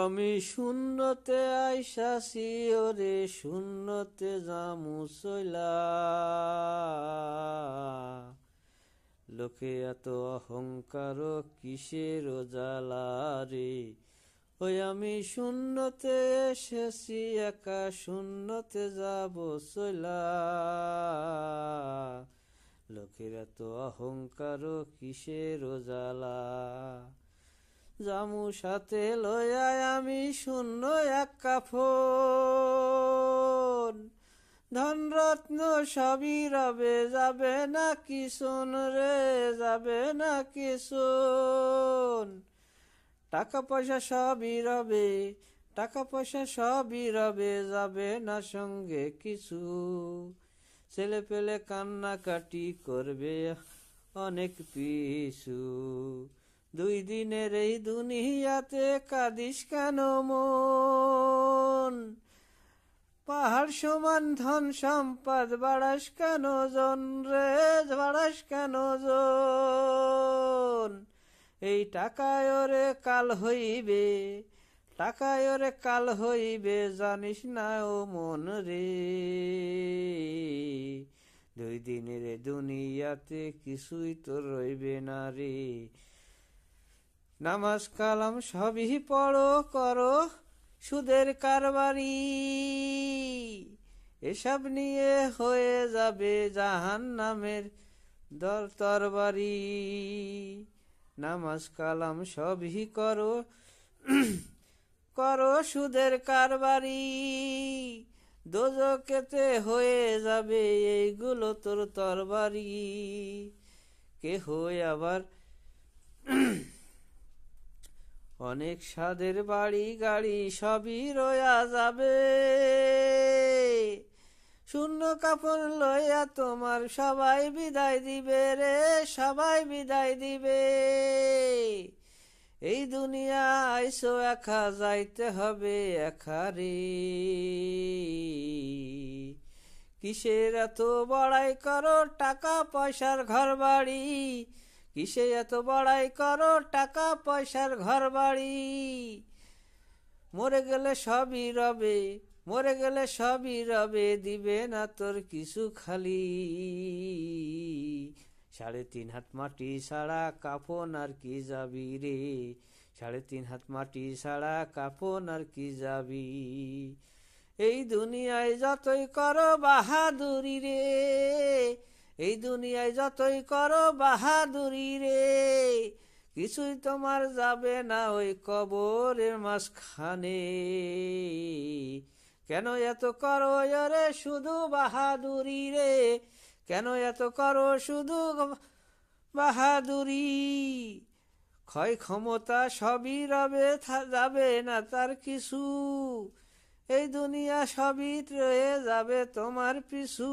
আমি শূন্যতে আইসাছি ওরে শূন্যতে জামু চইলা, লোকে এত অহংকার কিসের জ্বালা রে। ওই আমি শূন্যতে এসেছি একা শূন্যতে যাব চইলা, লোকের এত অহংকার কিসের জ্বালা। জামু সাথে লইয়াই আমি শূন্য এক কাফন, ধনরত্ন সবই রবে যাবে না কিশুন রে, যাবে না কিশুন। টাকা পয়সা সবই রবে, টাকা পয়সা সবই রবে যাবে না সঙ্গে কিছু। ছেলে পেলে কান্নাকাটি করবে অনেক পিছু। 2 দিনের এই দুনিয়াতে কাঁদিস কেন মন, পাহাড় সমান ধন সম্পদ বাড়াস কেন জন রে, বাড়াস কেন জন। এই টাকায় ওরে কাল হইবে, টাকায় ওরে কাল হইবে জানিস না ও মন রে। 2 দিনের দুনিয়াতে কিছুই তো রইবে না রে। নামাজ কালাম সবই পড়ো করো সুদের কারবারি, এসব নিয়ে হয়ে যাবে জাহান্নামের তরবারি। নামাজ কালাম সবই করো করো সুদের কারবারি, দোজখেতে হয়ে যাবে এইগুলো তোর তরবারি। কেহ আবার অনেক স্বাদের বাড়ি গাড়ি সবই রয়া যাবে, শূন্য কাপড় লইয়া তোমার সবাই বিদায় দিবে রে, সবাই বিদায় দিবে। এই দুনিয়া আইসো একা যাইতে হবে একা রে। কিসের এত বড়াই করো টাকা পয়সার ঘর বাড়ি, কিসে এত বড়াই করো টাকা পয়সার ঘর বাড়ি। মরে গেলে সবই রবে, মরে গেলে সবই রবে দিবে না তোর কিছু খালি। 3.5 হাত মাটি ছাড়া কাফন আর কি যাবি রে, 3.5 হাত মাটি ছাড়া কাফন আর কি যাবি। এই দুনিয়ায় যতই করো বাহাদুরি রে, এই দুনিয়ায় যতই করো বাহাদুরি রে, কিছুই তোমার যাবে না ওই কবরের মাঝখানে। কেন এত করো রে শুধু বাহাদুরি রে, কেন এত করো শুধু বাহাদুরি। ক্ষয় ক্ষমতা সবই রবে যাবে না তার কিছু, এই দুনিয়া সবই রয়ে যাবে তোমার পিছু।